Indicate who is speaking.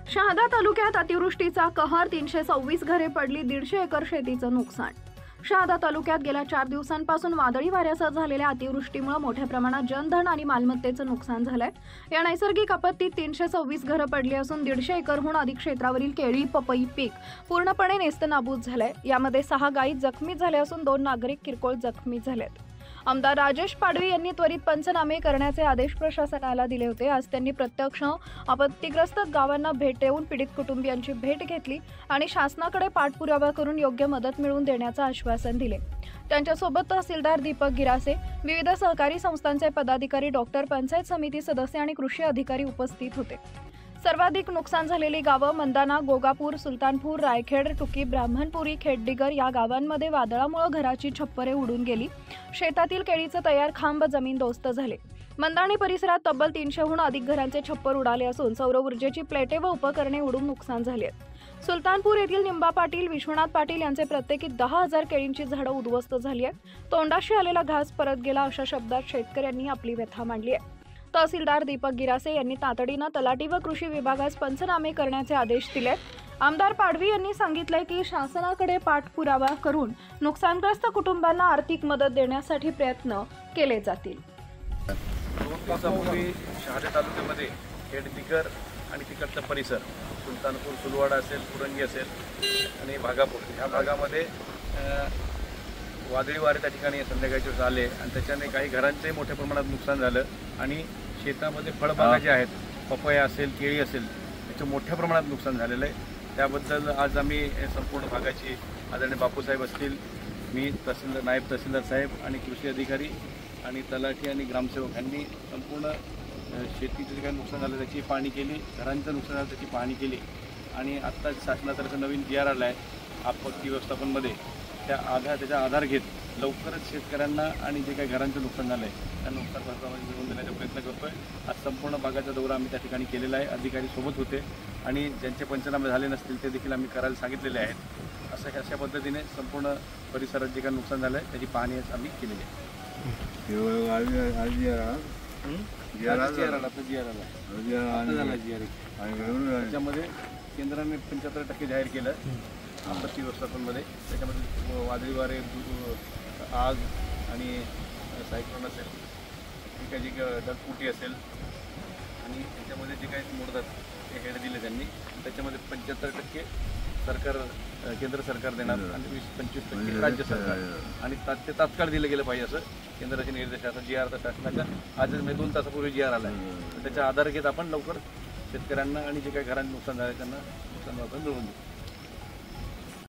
Speaker 1: शहादा तालुक्यात अतिवृष्टीचा कहर, 326 घरे पडली, 150 एकर शेतीचं नुकसान। शहादा तालुक्यात गेल्या 4 दिवसांपासून वादळी वाऱ्यासह झालेल्या अतिवृष्टीमुळे मोठ्या प्रमाणात जनधन आणि मालमत्तेचं नुकसान झालंय। या नैसर्गिक आपत्तीत 326 घरं पडली असून 150 एकरहून अधिक क्षेत्रावरील केळी, पपई पीक पूर्णपणे नेस्तनाबूत झालंय। यामध्ये 6 गायी जखमी झाल्या असून 2 नागरिक किरकोळ जखमी झालेत। आमदार राजेश पाडवी यांनी त्वरित पंचनामे करण्याचे आदेश प्रशासनाला दिले होते। आज त्यांनी प्रत्यक्ष आपत्तीग्रस्त गावांना भेट देऊन पीडित कुटुंबियांची भेट घेतली आणि शासनाकडे पाठपुरावा करून योग्य मदत मिळवून देण्याचं आश्वासन दिले। त्यांच्यासोबत तहसीलदार दीपक गिरासे, विविध सहकारी संस्थांचे पदाधिकारी, डॉक्टर, पंचायत समिती सदस्य आणि कृषी अधिकारी उपस्थित होते। सर्वाधिक नुकसान झालेली गावं मंदाना, गोगापूर, सुलतानपूर, रायखेड, टुकी, ब्राह्मणपुरी, खेडदिगर या गावांमध्ये वादळामुळे घराची छप्परे उडून गेली। शेतातील केळीचे तयार खांब जमीनदोस्त झाले। मंदाणी परिसरात तब्बल 300हून अधिक घरांचे छप्पर उडाले असून सौर ऊर्जेची प्लेटे व उपकरणे उडून नुकसान झाले। सुलतानपूर येथील निंबा पाटील, विश्वनाथ पाटील यांचे प्रत्येकी 10,000 केळींची झाडं उद्ध्वस्त झाली आहेत। तोंडाशी आलेला घास परत गेला अशा शब्दात शेतकऱ्यांनी आपली व्यथा मांडली आहे। तहसीलदार दीपक गिरासे यांनी तातडीने तलाठी व कृषी विभागास पंचनामे करण्याचे आदेश दिले। आमदार पाडवी यांनी सांगितले की शासनाकडे पाठपुरावा करून नुकसानग्रस्त कुटुंबांना आर्थिक मदत देण्यासाठी प्रयत्न केले जातील।
Speaker 2: 2 दिवसापूर्वी शहादा तालुक्यामध्ये खेडदिगर आणि तिकडचा परिसर सुलतानपूर, सुलवाडा असेल, पुरंगी असेल आणि भागापूर ह्या भागामध्ये वादळी वारे त्या ठिकाणी संध्याकाळच्या वेळेस आले आणि त्याच्याने काही घरांचंही मोठ्या प्रमाणात नुकसान झालं आणि शेतामध्ये फळबागा ज्या आहेत, पपया असेल, केळी असेल, याचं मोठ्या प्रमाणात नुकसान झालेलं आहे। त्याबद्दल आज आम्ही संपूर्ण भागाची आदरणीय बापूसाहेब असतील, मी तहसीलदार, नायब तहसीलदार साहेब आणि कृषी अधिकारी आणि तलाठी आणि ग्रामसेवक यांनी संपूर्ण शेतीचं जे काही नुकसान झालं त्याची पाहणी केली, घरांचं नुकसान झालं त्याची पाहणी केली आणि आत्ता शासनातर्फे नवीन GR आला आहे आपत्ती व्यवस्थापनमध्ये। त्याचा आधार घेत लवकरच शेतकऱ्यांना आणि जे काही घरांचं नुकसान झालं आहे त्या नुकसान भरपाई मिळवून देण्याचा प्रयत्न करतोय। आज संपूर्ण भागाचा दौरा आम्ही त्या ठिकाणी केलेला आहे। अधिकारी सोबत होते आणि ज्यांचे पंचनामे झाले नसतील ते देखील आम्ही करायला सांगितलेले आहेत। अशा पद्धतीने संपूर्ण परिसरात जे काही नुकसान झालं आहे त्याची पाहणी आम्ही केलेली आहे। त्याच्यामध्ये केंद्राने 75% जाहीर केलं आपत्ती व्यवस्थापनमध्ये। त्याच्यामध्ये वादळी वारे, आग आणि सायक्लोन असेल, जी काही ढगफुटी असेल आणि त्याच्यामध्ये जे काही मोडतात ते हेड दिले त्यांनी। त्याच्यामध्ये 75% सरकार, केंद्र सरकार देणार आणि 20-25% राज्य सरकार आणि ते तात्काळ दिलं गेलं पाहिजे असं केंद्राचे निर्देश आहे। GR तर शासनाच्या आजच 2 तासापूर्वी GR आला आहे। त्याचा आधार घेत आपण लवकर शेतकऱ्यांना आणि जे काही घरांचं नुकसान झालं त्यांना नुकसान भरपाई मिळवून देऊ।